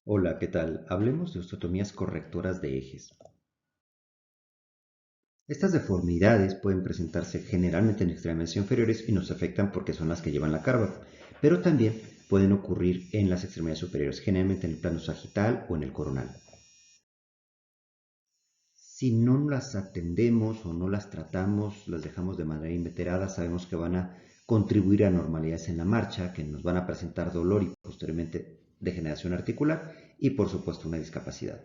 Hola, ¿qué tal? Hablemos de osteotomías correctoras de ejes. Estas deformidades pueden presentarse generalmente en extremidades inferiores y nos afectan porque son las que llevan la carga, pero también pueden ocurrir en las extremidades superiores, generalmente en el plano sagital o en el coronal. Si no las atendemos o no las tratamos, las dejamos de manera inveterada, sabemos que van a contribuir a anormalidades en la marcha, que nos van a presentar dolor y posteriormente degeneración articular y por supuesto una discapacidad.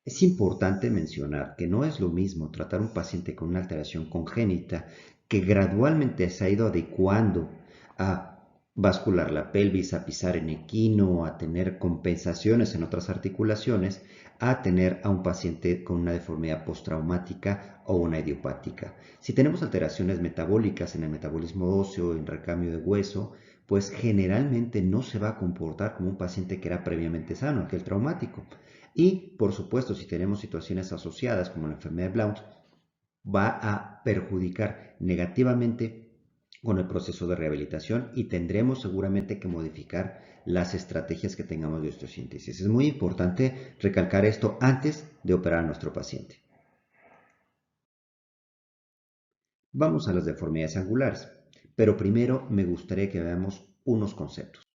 Es importante mencionar que no es lo mismo tratar a un paciente con una alteración congénita que gradualmente se ha ido adecuando a bascular la pelvis, a pisar en equino, a tener compensaciones en otras articulaciones, a tener a un paciente con una deformidad postraumática o una idiopática. Si tenemos alteraciones metabólicas en el metabolismo óseo, en recambio de hueso, pues generalmente no se va a comportar como un paciente que era previamente sano, aquel traumático. Y, por supuesto, si tenemos situaciones asociadas como la enfermedad de Blount, va a perjudicar negativamente con el proceso de rehabilitación y tendremos seguramente que modificar las estrategias que tengamos de osteosíntesis. Es muy importante recalcar esto antes de operar a nuestro paciente. Vamos a las deformidades angulares, pero primero me gustaría que veamos unos conceptos.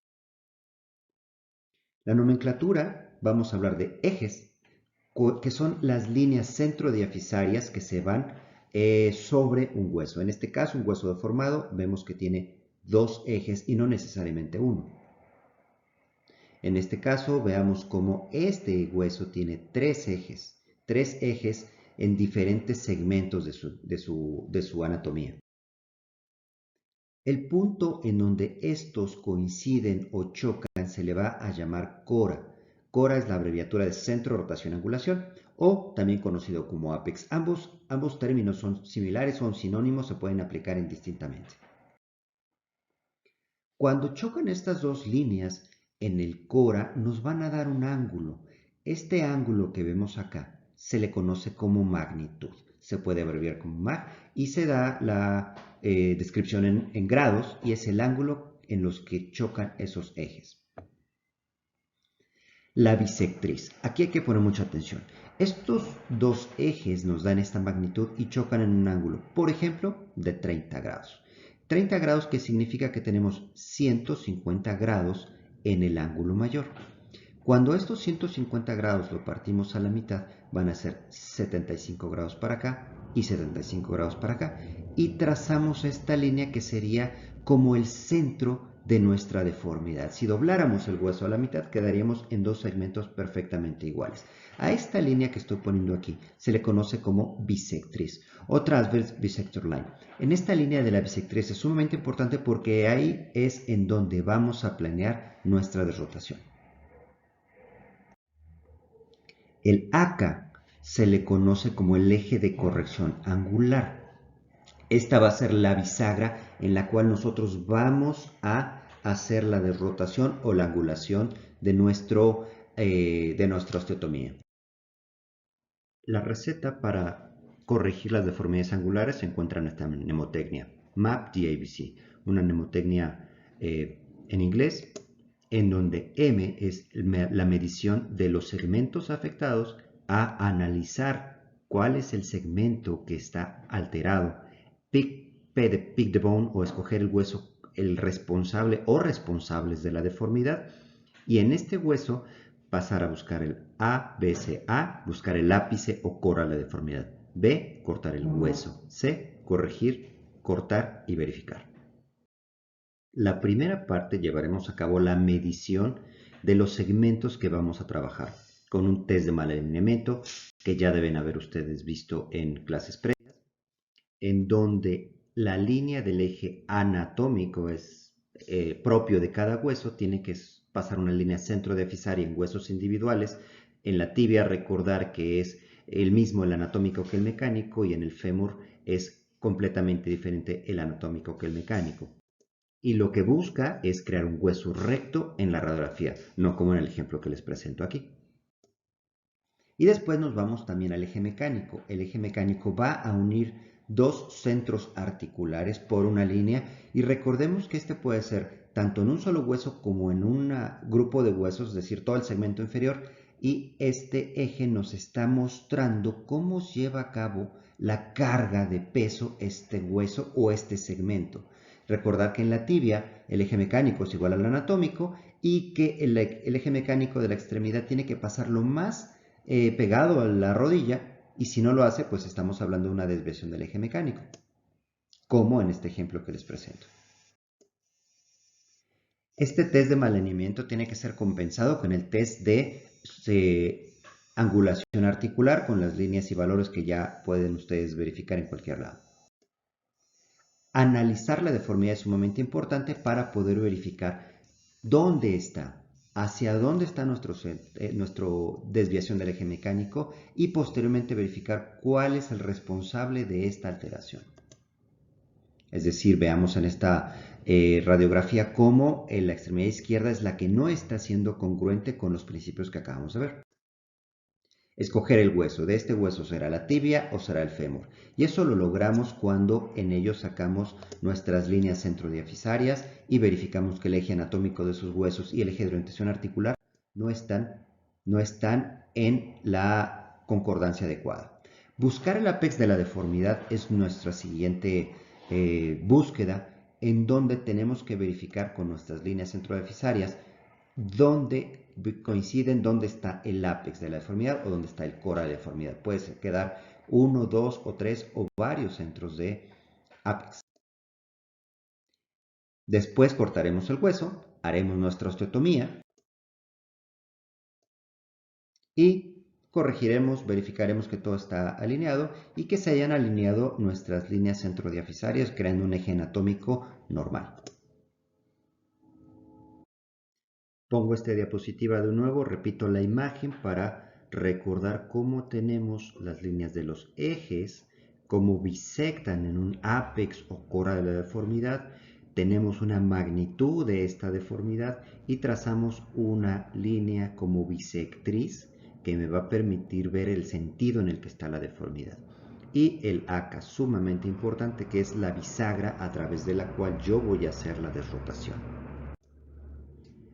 La nomenclatura, vamos a hablar de ejes, que son las líneas centrodiafisarias que se van sobre un hueso. En este caso, un hueso deformado, vemos que tiene dos ejes y no necesariamente uno. En este caso, veamos cómo este hueso tiene tres ejes en diferentes segmentos de su anatomía. El punto en donde estos coinciden o chocan se le va a llamar cora. Cora es la abreviatura de centro, rotación, angulación o también conocido como apex. Ambos términos son similares, son sinónimos, se pueden aplicar indistintamente. Cuando chocan estas dos líneas en el cora nos van a dar un ángulo. Este ángulo que vemos acá se le conoce como magnitud. Se puede abreviar como mag y se da la descripción en grados y es el ángulo en los que chocan esos ejes. La bisectriz. Aquí hay que poner mucha atención. Estos dos ejes nos dan esta magnitud y chocan en un ángulo, por ejemplo, de 30 grados. 30 grados que significa que tenemos 150 grados en el ángulo mayor. Cuando estos 150 grados lo partimos a la mitad, van a ser 75 grados para acá y 75 grados para acá. Y trazamos esta línea que sería como el centro de nuestra deformidad. Si dobláramos el hueso a la mitad, quedaríamos en dos segmentos perfectamente iguales. A esta línea que estoy poniendo aquí se le conoce como bisectriz o transverse bisector line. En esta línea de la bisectriz es sumamente importante porque ahí es en donde vamos a planear nuestra desrotación. El AK se le conoce como el eje de corrección angular. Esta va a ser la bisagra en la cual nosotros vamos a hacer la desrotación o la angulación de nuestra osteotomía. La receta para corregir las deformidades angulares se encuentra en esta mnemotecnia, MAP-DABC, una mnemotecnia en inglés en donde M es la medición de los segmentos afectados a analizar cuál es el segmento que está alterado, pick the bone o escoger el hueso, el responsable o responsables de la deformidad y en este hueso pasar a buscar el A, B, C, A, buscar el ápice o cora la deformidad. B, cortar el hueso. C, corregir, cortar y verificar. La primera parte llevaremos a cabo la medición de los segmentos que vamos a trabajar con un test de mal alineamiento que ya deben haber ustedes visto en clases previas, en donde la línea del eje anatómico es propio de cada hueso, tiene que pasar una línea centrodiafisaria en huesos individuales, en la tibia recordar que es el mismo el anatómico que el mecánico y en el fémur es completamente diferente el anatómico que el mecánico. Y lo que busca es crear un hueso recto en la radiografía, no como en el ejemplo que les presento aquí. Y después nos vamos también al eje mecánico. El eje mecánico va a unir dos centros articulares por una línea y recordemos que este puede ser tanto en un solo hueso como en un grupo de huesos, es decir, todo el segmento inferior, y este eje nos está mostrando cómo lleva a cabo la carga de peso este hueso o este segmento. Recordar que en la tibia el eje mecánico es igual al anatómico y que el eje mecánico de la extremidad tiene que pasar lo más pegado a la rodilla, y si no lo hace, pues estamos hablando de una desviación del eje mecánico, como en este ejemplo que les presento. Este test de malalineamiento tiene que ser compensado con el test de angulación articular con las líneas y valores que ya pueden ustedes verificar en cualquier lado. Analizar la deformidad es sumamente importante para poder verificar dónde está, hacia dónde está nuestra desviación del eje mecánico y posteriormente verificar cuál es el responsable de esta alteración. Es decir, veamos en esta radiografía cómo la extremidad izquierda es la que no está siendo congruente con los principios que acabamos de ver. Escoger el hueso. De este hueso será la tibia o será el fémur. Y eso lo logramos cuando en ello sacamos nuestras líneas centrodiafisarias y verificamos que el eje anatómico de esos huesos y el eje de orientación articular no están en la concordancia adecuada. Buscar el apex de la deformidad es nuestra siguiente búsqueda, en donde tenemos que verificar con nuestras líneas centrodiafisarias dónde coinciden, dónde está el ápex de la deformidad o dónde está el core de la deformidad. Puede quedar 1, 2 o 3 o varios centros de ápex. Después cortaremos el hueso, haremos nuestra osteotomía y corregiremos, verificaremos que todo está alineado y que se hayan alineado nuestras líneas centrodiafisarias creando un eje anatómico normal. Pongo esta diapositiva de nuevo, repito la imagen para recordar cómo tenemos las líneas de los ejes, cómo bisectan en un ápex o cora de la deformidad, tenemos una magnitud de esta deformidad y trazamos una línea como bisectriz que me va a permitir ver el sentido en el que está la deformidad. Y el acá sumamente importante, que es la bisagra a través de la cual yo voy a hacer la desrotación.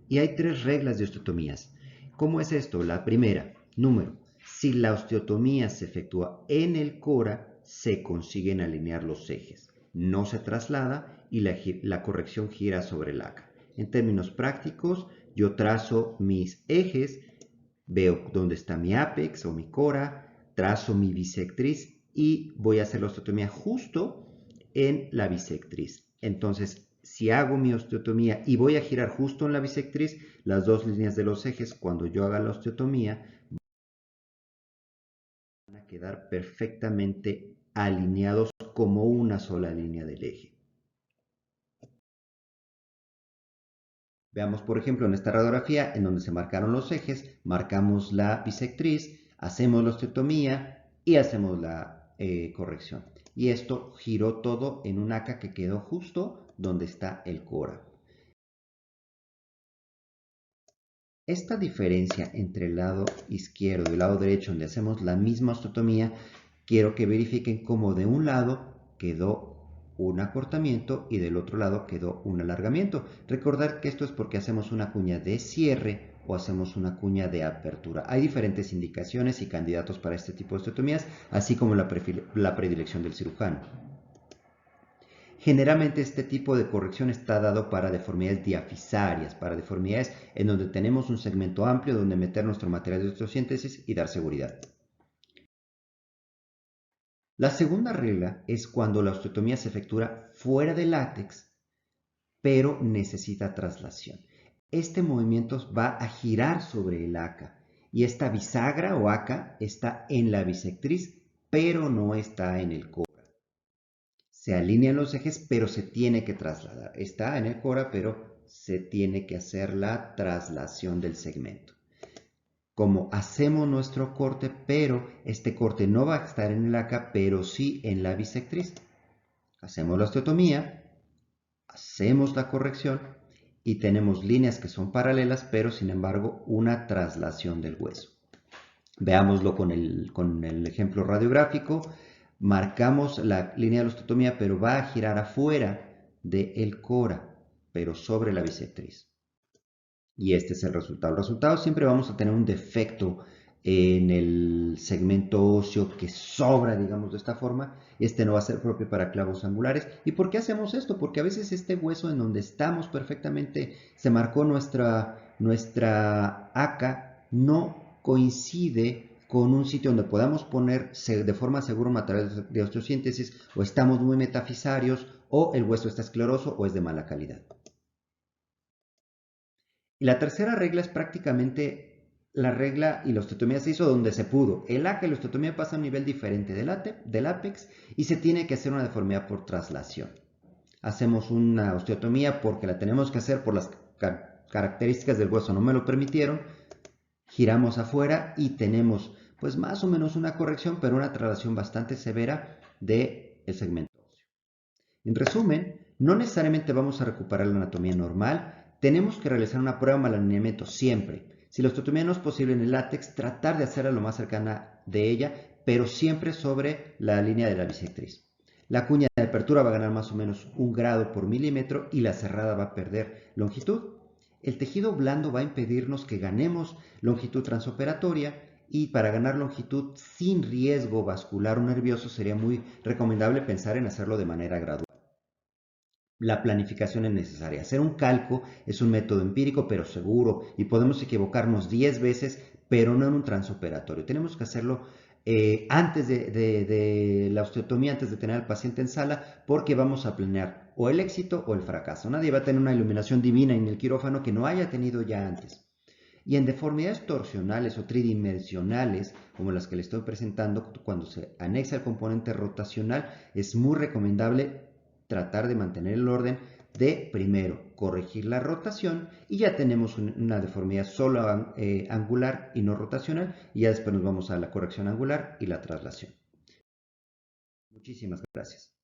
Y hay 3 reglas de osteotomías. ¿Cómo es esto? La primera, número, si la osteotomía se efectúa en el cora, se consiguen alinear los ejes. No se traslada y la corrección gira sobre el acá. En términos prácticos, yo trazo mis ejes, veo dónde está mi ápex o mi cora, trazo mi bisectriz y voy a hacer la osteotomía justo en la bisectriz. Entonces, si hago mi osteotomía y voy a girar justo en la bisectriz, las dos líneas de los ejes, cuando yo haga la osteotomía, van a quedar perfectamente alineados como una sola línea del eje. Veamos, por ejemplo, en esta radiografía, en donde se marcaron los ejes, marcamos la bisectriz, hacemos la osteotomía y hacemos la corrección. Y esto giró todo en un acá que quedó justo donde está el cora. Esta diferencia entre el lado izquierdo y el lado derecho, donde hacemos la misma osteotomía, quiero que verifiquen cómo de un lado quedó un acortamiento y del otro lado quedó un alargamiento. Recordar que esto es porque hacemos una cuña de cierre o hacemos una cuña de apertura. Hay diferentes indicaciones y candidatos para este tipo de osteotomías, así como la predilección del cirujano. Generalmente este tipo de corrección está dado para deformidades diafisarias, para deformidades en donde tenemos un segmento amplio donde meter nuestro material de osteosíntesis y dar seguridad. La segunda regla es cuando la osteotomía se efectúa fuera del látex, pero necesita traslación. Este movimiento va a girar sobre el acá y esta bisagra o acá está en la bisectriz, pero no está en el cora. Se alinean los ejes, pero se tiene que trasladar. Está en el cora, pero se tiene que hacer la traslación del segmento. Como hacemos nuestro corte, pero este corte no va a estar en el acá, pero sí en la bisectriz. Hacemos la osteotomía, hacemos la corrección y tenemos líneas que son paralelas, pero sin embargo una traslación del hueso. Veámoslo con el ejemplo radiográfico. Marcamos la línea de la osteotomía, pero va a girar afuera del cora. pero sobre la bisectriz. Y este es el resultado. El resultado siempre vamos a tener un defecto en el segmento óseo que sobra, digamos de esta forma. Este no va a ser propio para clavos angulares. ¿Y por qué hacemos esto? Porque a veces este hueso en donde estamos perfectamente, se marcó nuestra ACA, no coincide con un sitio donde podamos poner de forma segura un material de osteosíntesis, o estamos muy metafisarios, o el hueso está escleroso o es de mala calidad. Y la tercera regla es prácticamente la regla, y la osteotomía se hizo donde se pudo. El ACA y la osteotomía pasa a un nivel diferente del ápex y se tiene que hacer una deformidad por traslación. Hacemos una osteotomía porque la tenemos que hacer por las características del hueso, no me lo permitieron. Giramos afuera y tenemos pues más o menos una corrección, pero una traslación bastante severa del segmento óseo. En resumen, no necesariamente vamos a recuperar la anatomía normal, tenemos que realizar una prueba de malalineamiento siempre. Si la osteotomía no es posible en el látex, tratar de hacerla lo más cercana de ella, pero siempre sobre la línea de la bisectriz. La cuña de apertura va a ganar más o menos 1 grado por milímetro y la cerrada va a perder longitud. El tejido blando va a impedirnos que ganemos longitud transoperatoria, y para ganar longitud sin riesgo vascular o nervioso sería muy recomendable pensar en hacerlo de manera gradual. La planificación es necesaria. Hacer un calco es un método empírico pero seguro, y podemos equivocarnos 10 veces, pero no en un transoperatorio. Tenemos que hacerlo antes de la osteotomía, antes de tener al paciente en sala, porque vamos a planear o el éxito o el fracaso. Nadie va a tener una iluminación divina en el quirófano que no haya tenido ya antes. Y en deformidades torsionales o tridimensionales, como las que le estoy presentando, cuando se anexa el componente rotacional, es muy recomendable tratar de mantener el orden de, primero, corregir la rotación, y ya tenemos una deformidad solo angular y no rotacional, y ya después nos vamos a la corrección angular y la traslación. Muchísimas gracias.